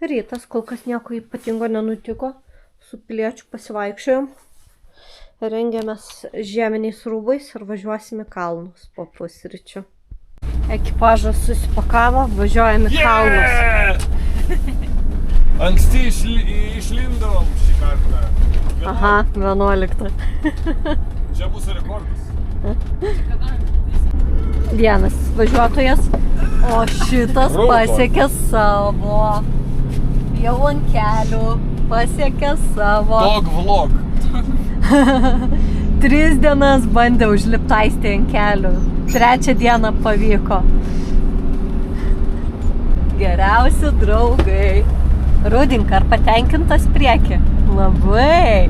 Rytas, kol kas nieko ypatingo nenutiko. Su piliečiu pasivaikščiojom. Rengiamės žieminiais rūbais ir važiuosime kalnus po pusryčių. Ekipažas susipakavo, važiuojame kalnus. Anksti išlindom šį kartą. Aha, 11. Čia mūsų rekordas. Vienas važiuotojas, o šitas pasiekė savo. Jau ant kelių pasiekė savo. Dog vlog. 3 dienas bandė užliptaisti ant kelių. 3 dieną pavyko. Geriausi draugai. Rudink, ar patenkintas prieki? Labai.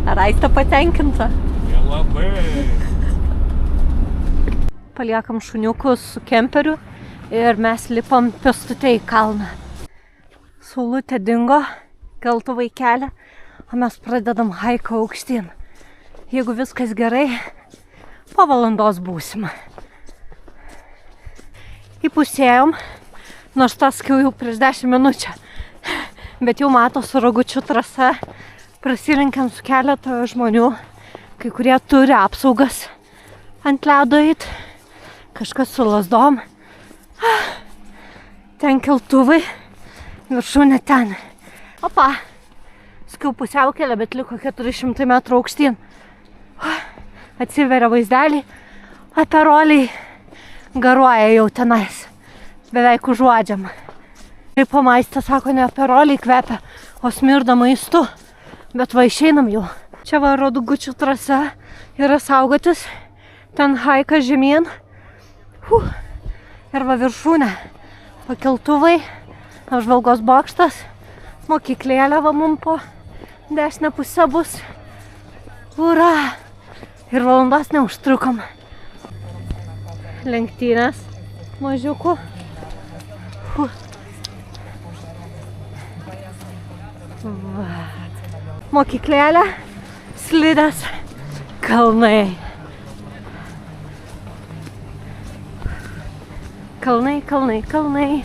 Ar Aistė patenkinta? Nelabai. Paliekam šuniukus su kemperiu ir mes lipam pėstute į kalną. Saulutė dingo, keltuvai kelia, o mes pradedam haiką aukštyn. Jeigu viskas gerai, po valandos būsim. Įpusėjom, nors tas jau prieš 10 minučių, bet jau mato su Ragučiu trasa, prasilenkiam su keletą žmonių, kai kurie turi apsaugas ant ledo eit, kažkas su lazdom, ten keltuvai, viršūnė ten. Opa, skiau pusiaukelę, bet liko 400 metrų aukštyn. Atsiveria vaizdelį, aperoliai garuoja jau tenais, beveik užuodžiam. Ir pamaistė, sako, ne aperoliai kvepia, o smirda maistu, bet va išeinam jau. Čia va Ragučių trasa yra saugotis, ten haikas žemyn, ir va viršūnė, pakeltuvai, apžvalgos bokštas, mokyklėlė va mum po dešinę pusę bus. Ura! Ir valandos neužtrukom. Lenktynės mažiukų. Mokyklėlė, slidės, kalnai. Kalnai, kalnai, kalnai.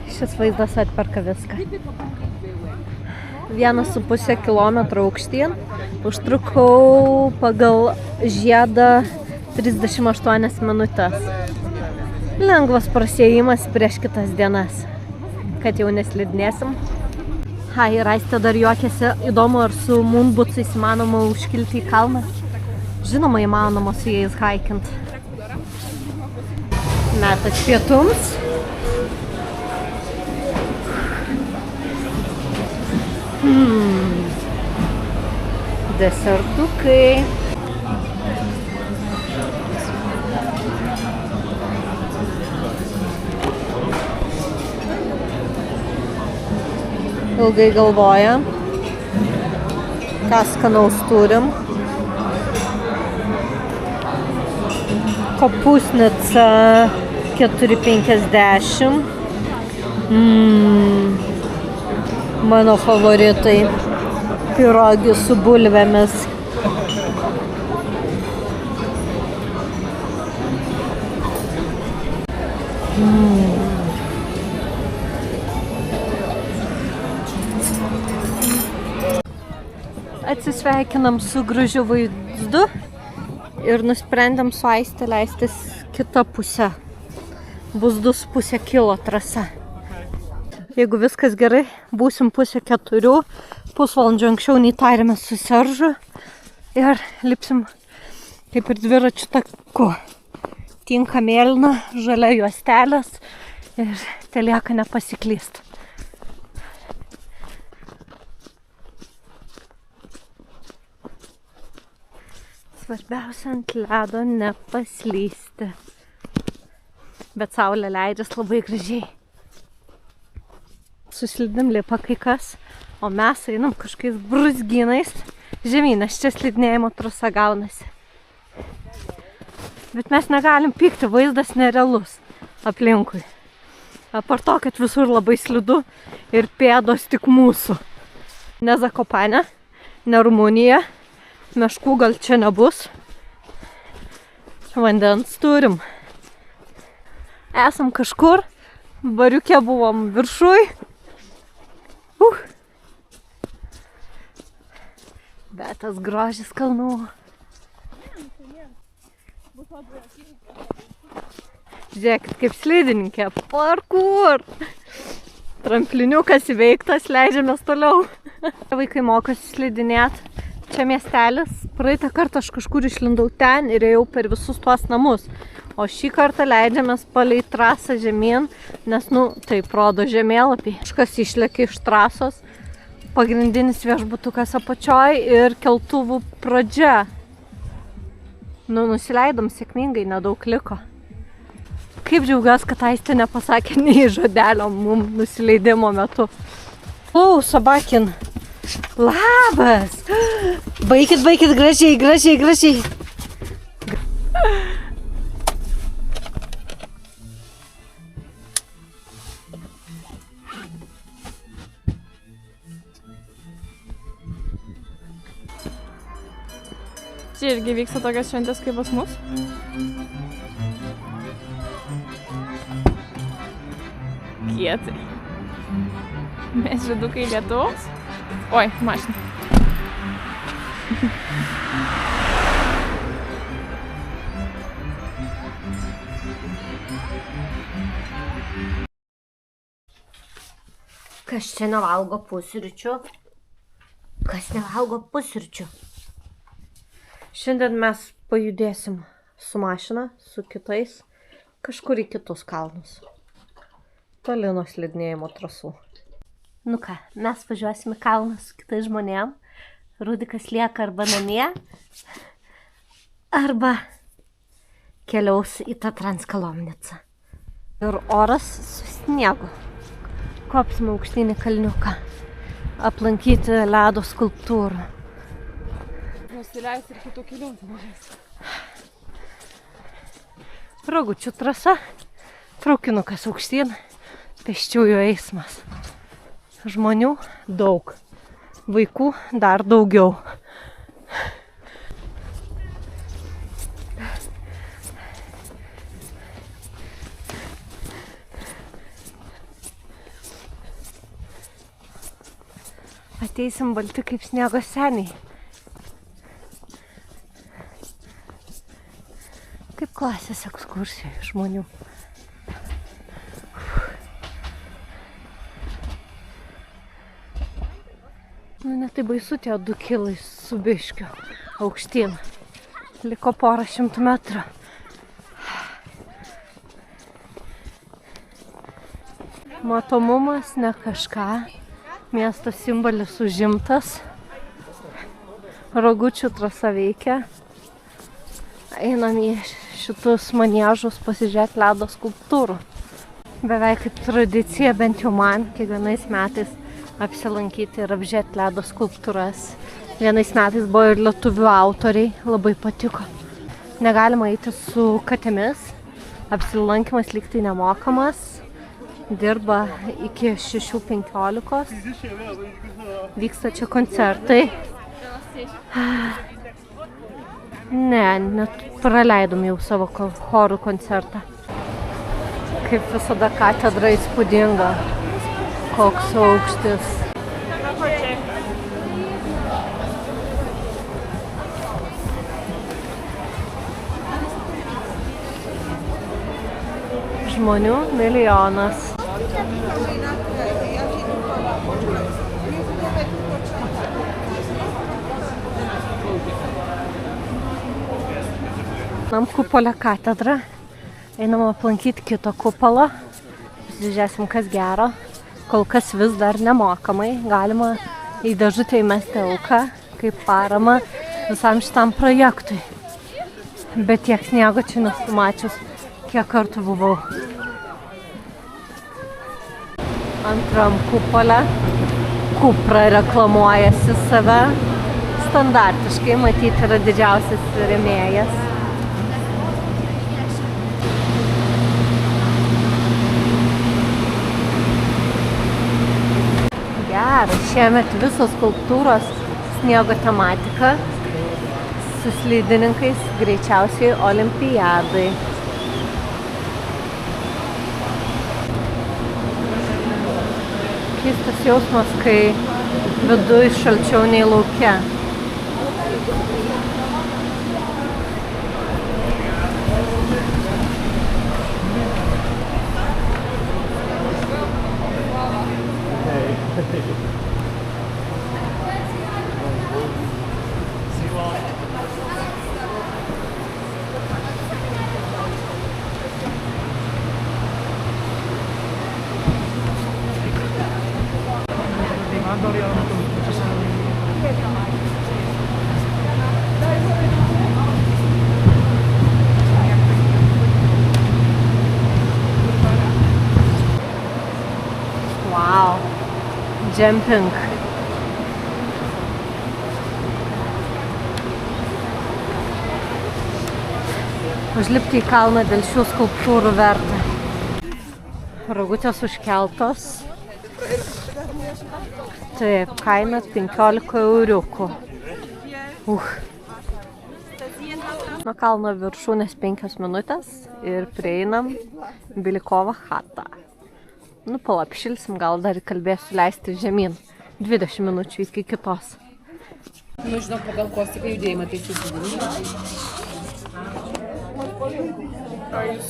Šis vaizdas atperka viską. 1,5 kilometro aukštyn. Užtrukau pagal žiedą 38 minutės. Lengvas prasėjimas prieš kitas dienas, kad jau neslidinėsim. Ir Aistė dar juokėsi, įdomu, ar su moonbootsais įmanoma užkilti į kalną. Žinoma, įmanoma su jais haikint. Metas pietums. Desertukai. Ilgai galvoja, ką skanaus turim. Kopūsnica 4,50. Mano favoritai. Pirogi su bulvėmis. Atsisveikinam su gražiu vaizdu ir nusprendėm su Aiste leistis kitą pusę. Bus 2,5 kilo trasa. Jeigu viskas gerai, būsim 3:30, pusvalandžio anksčiau nei tarėmės su Seržu ir lipsim kaip ir dviračių taku. Tinka mėlyna, žalia juostelės ir telieka nepasiklyst. Svarbiausia ant ledo nepaslysti. Bet saulė leidžias labai gražiai. Suslidim lipa kai kas, o mes einam kažkokiais brūzgynais žemyn, nes čia slidinėjimo trasa gaunasi. Bet mes negalim pykti, vaizdas nerealus aplinkui. Apart to, kad visur labai slidu ir pėdos tik mūsų. Ne Zakopane, ne Rumunija, meškų gal čia nebus. Vandens turim. Esam kažkur, bariuke buvom viršuj. Bet tas grožis kalnų. Žiūrėkit, kaip slidininkė. Parkour. Trampliniukas įveiktas, leidžiamės toliau. Vaikai mokosi slidinėti. Čia miestelis. Praeitą kartą aš kažkur išlindau ten ir ėjau per visus tuos namus. O šį kartą leidžiamės palei trasą žemyn, nes, taip rodo žemėlapį. Kažkas išlėkė iš trasos. Pagrindinis viešbutukas apačioj ir keltuvų pradžia. Nusileidom sėkmingai, nedaug liko. Kaip džiaugiuosi, kad Aistė nepasakė nei žodelio mum nusileidimo metu. Sabakin. Labas. Baikit, gražiai. Čia irgi vyksta tokios šventės kaip pas mus. Kietai. Mes žydukai lietaus. Oi, mašina. Kas čia nevalgo pusryčių? Šiandien mes pajudėsim su mašina, su kitais, kažkur į kitus kalnus. Toli nuo slidinėjimo trasų. Ką, mes važiuosim į kalną su kitais žmonėm. Rudikas lieka arba namie, arba keliaus į tą Transkalomnicą. Ir oras su sniegu. Kopsime aukštyn į kalniuką. Aplankyti ledo skulptūrą. Nusileis ir kitų kelių. Ragučių trasa, traukinukas aukštyn, pėsčiųjų eismas. Žmonių daug, vaikų dar daugiau. Ateisim balti kaip sniego seniai. Kaip klasės ekskursijų žmonių. Netai baisu tie 2 kilai su biškiu aukštyn. Liko porą 100 metrų. Matomumas ne kažką. Miesto simbolis užimtas. Ragučių trasa veikia. Einam į šitus maniežus pasižiūrėti ledo skulptūrų. Beveik kaip tradicija, bent jau man, kiekvienais metais apsilankyti ir apžiūrėti ledo skulptūras. Vienais metais buvo ir lietuvių autoriai, labai patiko. Negalima eiti su katėmis, apsilankymas lyg tai nemokamas, dirba iki 6:15, vyksta čia koncertai. Net praleidom jau savo chorų koncertą. Kaip visada katedra įspūdinga, koks aukštis. Žmonių milijonas. Einam kupolę katedrą, einam aplankyti kito kupolą, pasižiūrėsim kas gero, kol kas vis dar nemokamai, galima į dėžutę įmesti auką, kaip parama visam šitam projektui. Bet tiek sniego čia nesu mačius, kiek kartų buvau. Antram kupolę Kupra reklamuojasi save, standartiškai matyti yra didžiausias rėmėjas. Geras, šiemet visos skulptūros sniego tematika. su slidininkais, greičiausiai olimpiadai. Keistas jausmas, kai viduj šalčiau nei lauke. Wow, jumping. Užlipti į kalną dėl šių skulptūrų verta. Rogutės užkeltos. Taip, kaina 15 euriukų. Nuo kalno viršūnės 5 minutės ir prieinam Bilikovo chatą. Nu, palapšilsim, gal dar kalbėsiu leisti žemyn. 20 minučių iki kitos. Nu, žinok, pagal kostiką judėjimą tai susidūrė. Ar jūs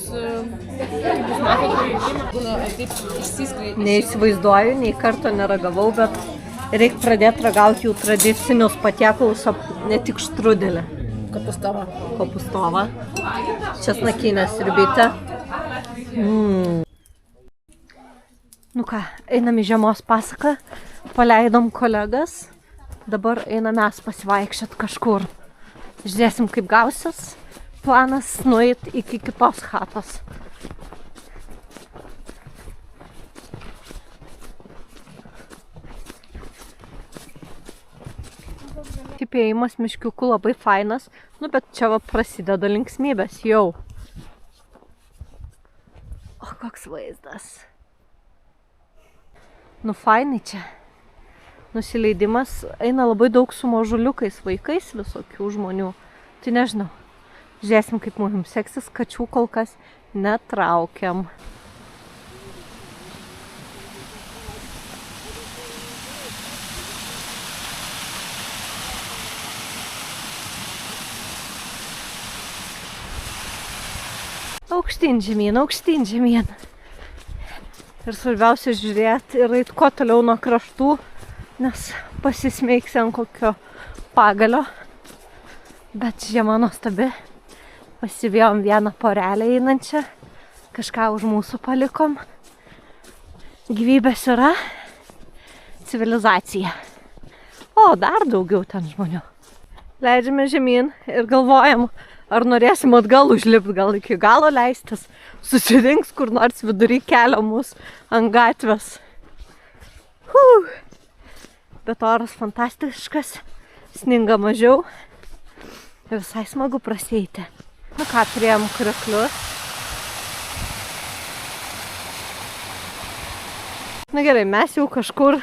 matote judėjimą? Būna taip išsiskleidė. Neįsivaizduoju, nei karto neragavau, bet reikia pradėti ragauti jų tradicinius patiekalus, ne tik štrudelį. Kopustova. Kopustova. Česnakinė sriubytė. Nu ką, einam į žiemos pasaką, paleidom kolegas, dabar einam mes pasivaikščiot kažkur. Žiūrėsim, kaip gausis. Planas nueit iki kitos chatos. Tipėjimas miškiukų labai fainas, nu bet čia va prasideda linksmybės jau. O koks vaizdas. Nu fainai čia. Nusileidimas, eina labai daug su mažuliukais, vaikais visokių žmonių. Tai nežinau. Žiūrėsim, kaip mums seksis, kačių kol kas netraukiam. Aukštyn žemyn, aukštyn žemyn. Ir svarbiausia žiūrėti ir eit kuo toliau nuo kraštų, nes pasismeigsi ant kokio pagalio. Bet žiema nuostabi. Pasivėjom vieną porelę einančią, kažką už mūsų palikom. Gyvybės yra, civilizacija. O, dar daugiau ten žmonių. Leidžiame žemyn ir galvojam, ar norėsim atgal užlipti, gal iki galo leistis. Susirinks kur nors vidury kelio mus ant gatvės. Bet oras fantastiškas, sninga mažiau. Visai smagu prasieiti. Nu ką, turėjom krioklius. Na gerai, mes jau kažkur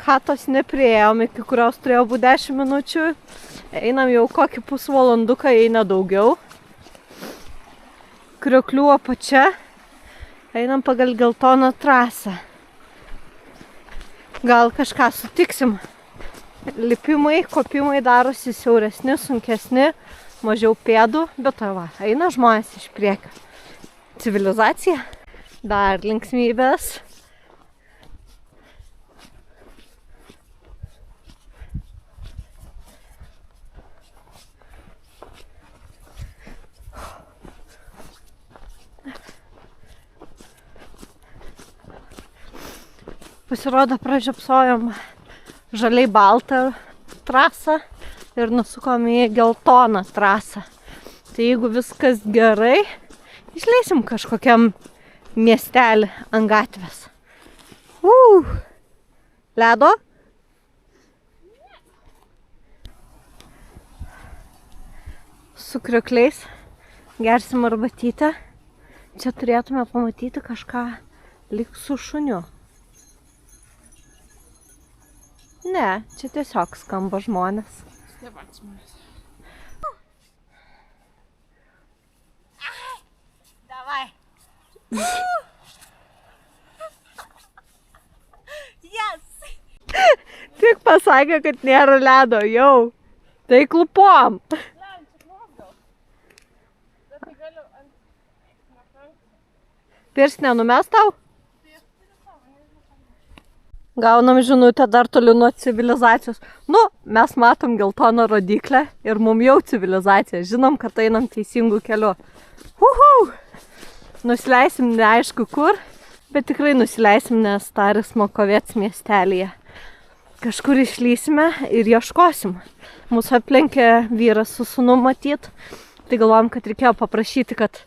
chatos nepriėjom, iki kurios turėjo būti 10 minučių. Einam jau kokį pusvalanduką, jei ne daugiau. Krioklių apačia. Einam pagal geltoną trasą. Gal kažką sutiksim. Lipimai, kopimai darosi siauresni, sunkesni. Mažiau pėdų, bet va, eina žmonės iš priekio. Civilizacija, dar linksmybės. Pasirodo, pražiopsojom žaliai baltą trasą ir nusukom į geltoną trasą. Tai jeigu viskas gerai, išleisim kažkokiam miestelį ant gatvės. Ledo? Su kriokliais gersim arbatytę. Čia turėtume pamatyti kažką lyg su šuniu. Ne, čia tiesiog skamba žmonės. Tik pasakė, kad nėra ledo, jau. Tai klupom. Pirštinę numes tau? Gaunam žinutę dar toliau nuo civilizacijos. Nu, mes matom geltoną rodiklę ir mum jau civilizacija. Žinom, kad einam teisingų keliu. Nusileisim neaišku kur, bet tikrai nusileisim, nes Staris Mokovets miestelyje. Kažkur išlysime ir ieškosim. Mūsų aplenkė vyras su sūnum matyt. Tai galvojam, kad reikėjo paprašyti, kad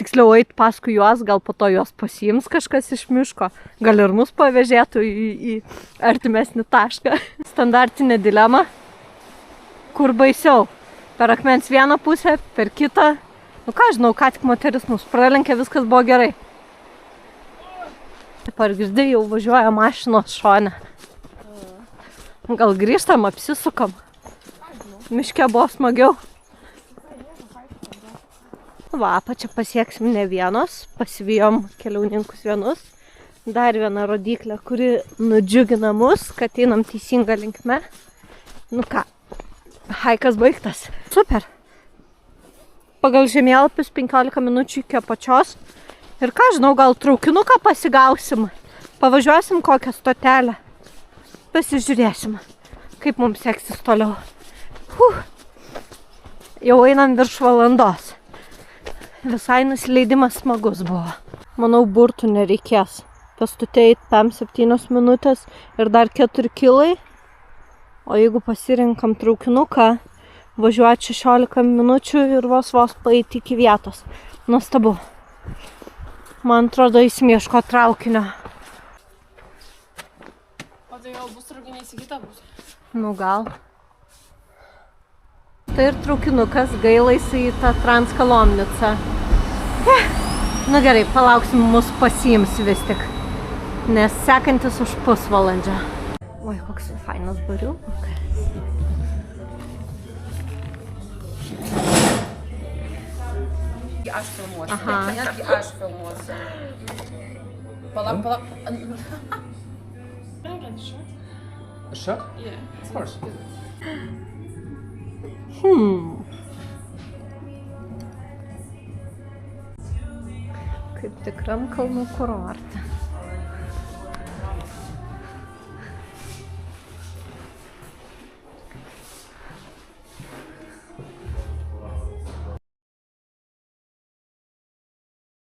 tiksliau eit paskui juos, gal po to juos pasiims kažkas iš miško. Gal ir mus pavežėtų į artimesnį tašką. Standartinė dilema. Kur baisiau? Per akmens vieną pusę, per kitą. Nu ką žinau, ką tik moteris mus pralenkė, viskas buvo gerai. Ar girdai, jau važiuoja mašinos šone. Gal grįžtam, apsisukam. Miške buvo smagiau. Va, čia pasieksim ne vienos, pasivijom keliauninkus vienus. Dar viena rodiklė, kuri nudžiugina mus, kad einam teisingą linkme. Nu ką, haikas baigtas. Super. Pagal žemėlapius 15 minučių iki apačios. Ir ką žinau, gal traukinuką pasigausim. Pavažiuosim kokią stotelę. Pasižiūrėsim, kaip mums seksis toliau. Jau einam virš valandos. Visai nusileidimas smagus buvo. Manau, burtų nereikės. Pėstute eit 7 minutės ir dar 4 kilai. O jeigu pasirinkam traukinuką, važiuoti 16 minučių ir vos paeiti iki vietos. Nuostabu. Man atrodo, įsimieško traukinio. O tai jau bus traukiniai įsigyta bus? Nu gal. Tai ir traukinukas, gaila jisai į tą Transkolomnicą. Nu gerai, palauksim, mus pasiims vis tik. Nes sekantis už pusvalandžio. Oi, koks fainas bariukas. Aš filmuosiu. Aha. Netgi aš filmuosiu. Palauk. A shot? Yeah. Of course. Kaip tikram kalnų kurorte.